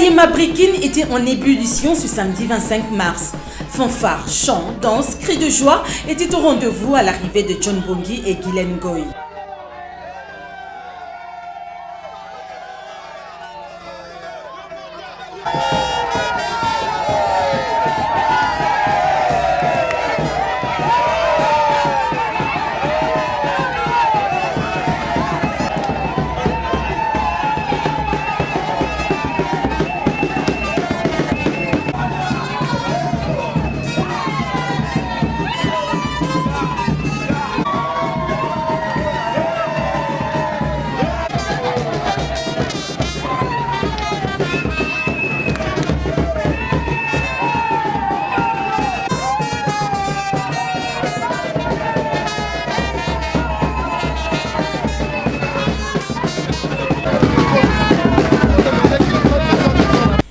Ngaliema Brikine était en ébullition ce samedi 25 mars. Fanfare, chants, danses, cris de joie étaient au rendez-vous à l'arrivée de John Mbongi et Guylaine Ngoy.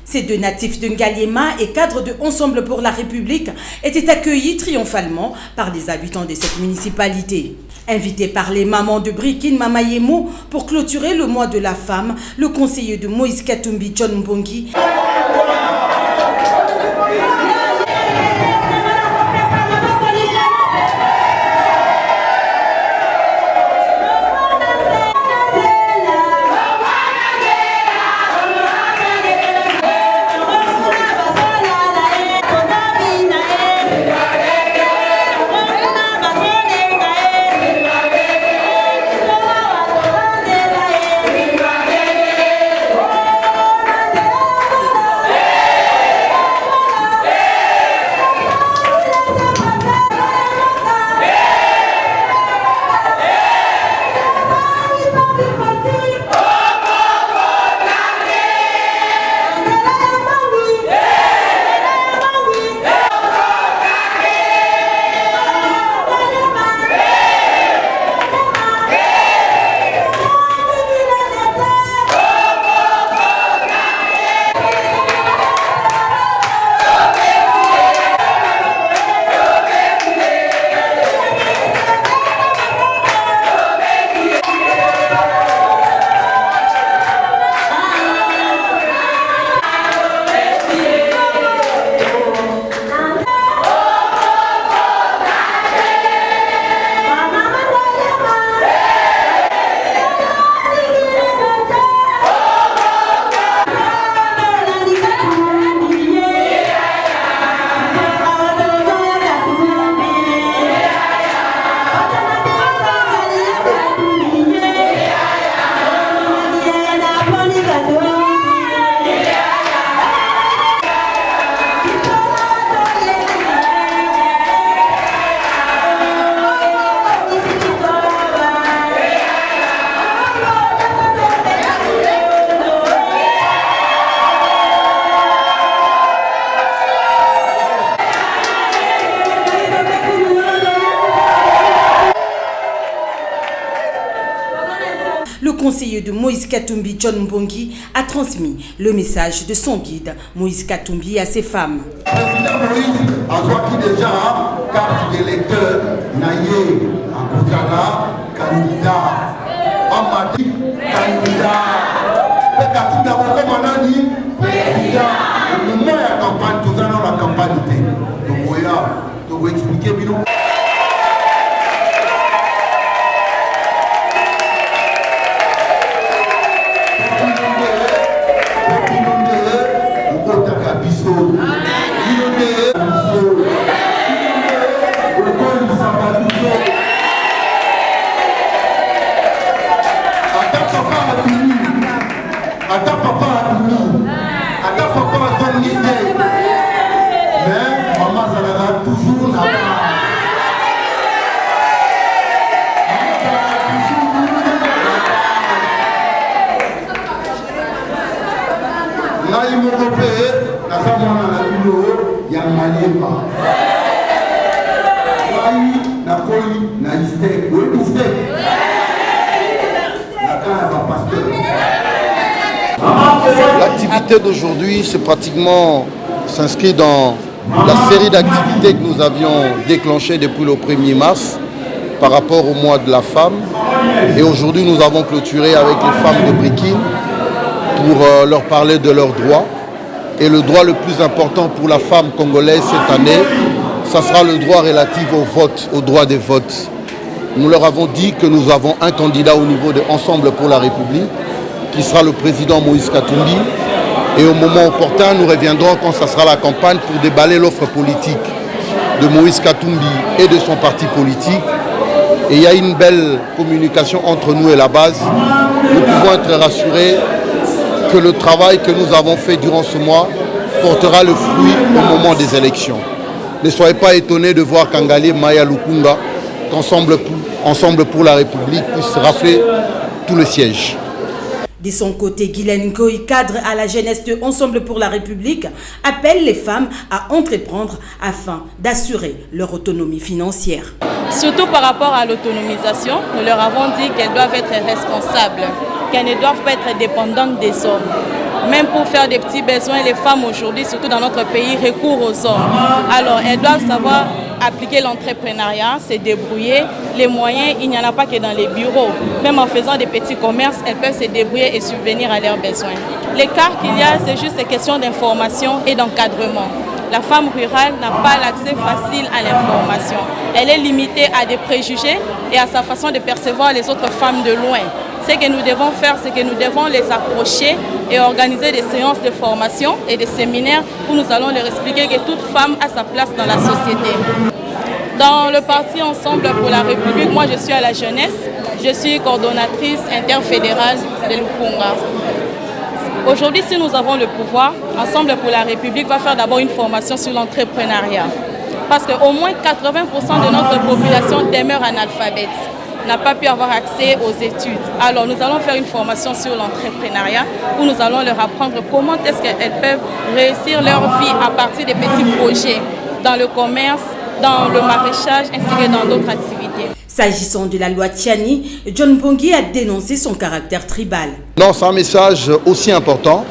Ces deux natifs de Ngaliema et cadres de Ensemble pour la République étaient accueillis triomphalement par les habitants de cette municipalité. Invité par les mamans de Brikine Mamayemo pour clôturer le mois de la femme, le conseiller de Moïse Katumbi John Mbongi Le conseiller de Moïse Katumbi John Mbongi a transmis le message de son guide Moïse Katumbi à ses femmes. Président Moïse a sorti déjà carte d'électeur naïe à Koutala, candidat. On m'a dit candidat. Le candidat comme on a dit président. Au moment de la campagne, tout ça dans la campagne. Donc voilà, donc vous expliquez bien. Attends papa a fini. Attends papa a fini. Mais maman ça l'a toujours là-bas. Là il m'a repéré. La femme a la vidéo. Il y a Ngaliema. Là il n'a pas eu na istek. Oui istek. La cara va pasteur. L'activité d'aujourd'hui, c'est pratiquement s'inscrit dans la série d'activités que nous avions déclenchées depuis le 1er mars par rapport au mois de la femme. Et aujourd'hui, nous avons clôturé avec les femmes de Brikine pour leur parler de leurs droits, Et le droit le plus important pour la femme congolaise cette année, ça sera le droit relatif au vote, au droit des votes. Nous leur avons dit que nous avons un candidat au niveau de Ensemble pour la République, qui sera le président Moïse Katumbi. Et au moment opportun, nous reviendrons quand ça sera la campagne pour déballer l'offre politique de Moïse Katumbi et de son parti politique. Et il y a une belle communication entre nous et la base. Nous pouvons être rassurés que le travail que nous avons fait durant ce mois portera le fruit au moment des élections. Ne soyez pas étonnés de voir qu'Angali Maya Lukunga, qu'Ensemble pour la République puisse rafler tout le siège. De son côté, Guylaine Goy, cadre à la jeunesse de Ensemble pour la République, appelle les femmes à entreprendre afin d'assurer leur autonomie financière. Surtout par rapport à l'autonomisation, nous leur avons dit qu'elles doivent être responsables, qu'elles ne doivent pas être dépendantes des hommes. Même pour faire des petits besoins, les femmes aujourd'hui, surtout dans notre pays, recourent aux hommes. Alors, elles doivent savoir appliquer l'entrepreneuriat, se débrouiller. Les moyens, il n'y en a pas que dans les bureaux. Même en faisant des petits commerces, elles peuvent se débrouiller et subvenir à leurs besoins. L'écart qu'il y a, c'est juste une question d'information et d'encadrement. La femme rurale n'a pas l'accès facile à l'information. Elle est limitée à des préjugés et à sa façon de percevoir les autres femmes de loin. Ce que nous devons faire, c'est que nous devons les approcher et organiser des séances de formation et des séminaires où nous allons leur expliquer que toute femme a sa place dans la société. Dans le parti Ensemble pour la République, moi je suis à la jeunesse, je suis coordonnatrice interfédérale de Lukunga. Aujourd'hui, si nous avons le pouvoir, Ensemble pour la République va faire d'abord une formation sur l'entrepreneuriat. Parce qu'au moins 80% de notre population demeure analphabète, n'a pas pu avoir accès aux études. Alors nous allons faire une formation sur l'entrepreneuriat où nous allons leur apprendre comment est-ce qu'elles peuvent réussir leur vie à partir des petits projets dans le commerce, dans le maraîchage ainsi que dans d'autres activités. S'agissant de la loi Tchiani, John Mbongi a dénoncé son caractère tribal. Non, c'est un message aussi important.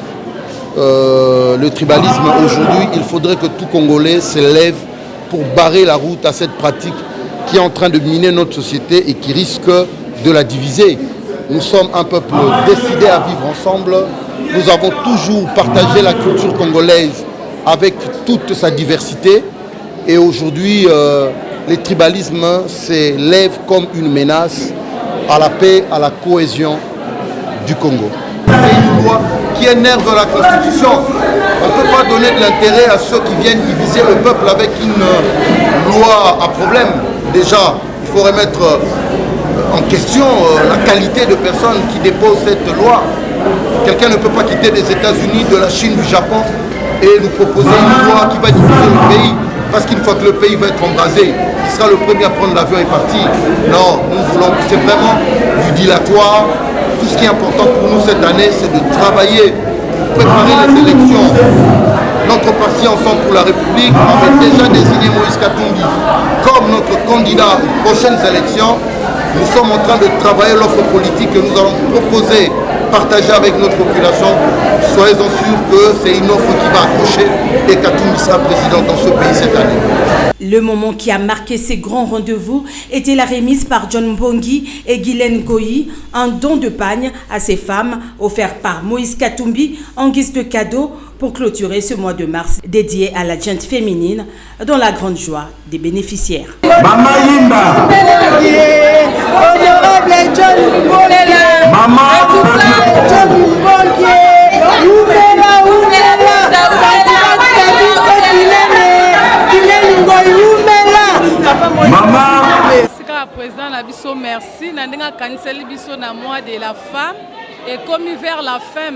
Le tribalisme aujourd'hui, il faudrait que tout Congolais se lève pour barrer la route à cette pratique qui est en train de miner notre société et qui risque de la diviser. Nous sommes un peuple décidé à vivre ensemble. Nous avons toujours partagé la culture congolaise avec toute sa diversité. Et aujourd'hui, les tribalismes s'élèvent comme une menace à la paix, à la cohésion du Congo. C'est une loi qui énerve la Constitution. On ne peut pas donner de l'intérêt à ceux qui viennent diviser le peuple avec une loi à problème. Déjà, il faut remettre en question la qualité de personnes qui déposent cette loi. Quelqu'un ne peut pas quitter des États-Unis, de la Chine, du Japon et nous proposer une loi qui va diviser le pays. Parce qu'une fois que le pays va être embrasé, il sera le premier à prendre l'avion et partir. Non, nous voulons, c'est vraiment du dilatoire. Tout ce qui est important pour nous cette année, c'est de travailler pour préparer les élections. Notre parti Ensemble pour la République avait déjà désigné Moïse Katumbi comme notre candidat aux prochaines élections. Nous sommes en train de travailler l'offre politique que nous allons proposer, partager avec notre population. Soyez-en sûrs que c'est une offre qui va accrocher et Katumbi sera président dans ce pays cette année. Le moment qui a marqué ces grands rendez-vous était la remise par John Mbongi et Guylaine Goy, un don de pagne à ces femmes offert par Moïse Katumbi en guise de cadeau pour clôturer ce mois de mars dédié à la gente féminine dans la grande joie des bénéficiaires. Mama Yimba, honorable John Mbongi, Mama John Mbongi, Mama. Président Nabiso, merci. Nandenga kaniseli biso na mois de la femme et comme vers la fin,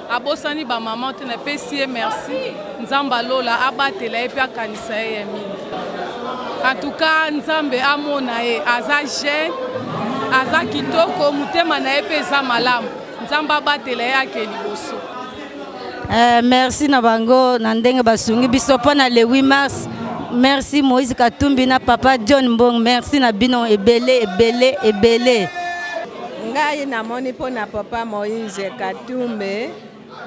abosani ba maman te na pesier merci. Nzamba lola abatela epi akanisa yemi. En tout cas, Nzambe amona e aza jeune, aza kitoko mutema na epeza malamu. Nzamba abatela yake liboso. Merci na bango nandenge basungi biso pona le 8 mars. Merci Moïse Katumbi na papa John Mbongi. Merci na bino ebele. Ngai na moni po na papa Moïse Katumbi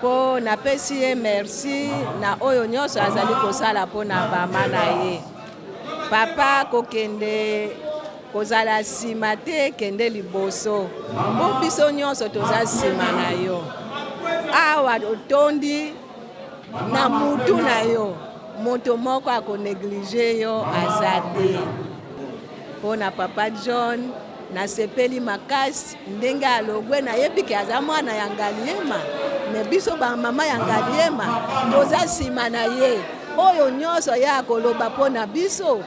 po na pesi merci na oyo nyonso azali kosala po na mama na ye. Papa kokende kozala nsima te kende liboso. Po biso nyonso toza nsima na yo. Awa otondi na mutu na yo moto moko akonéglige yo azade. Pona papa John nasepeli makasi ndenge alogwe nayebi ke aza mwana ya Ngaliema me biso ba mama ya Ngaliema toza nsima na ye oyo nyonso ye akoloba mpona biso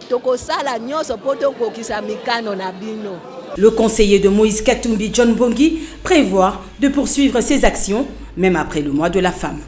tokosala nyonso mpo tokokisa mikano na bino. Le conseiller de Moïse Katumbi, John Mbongi, prévoit de poursuivre ses actions même après le mois de la femme.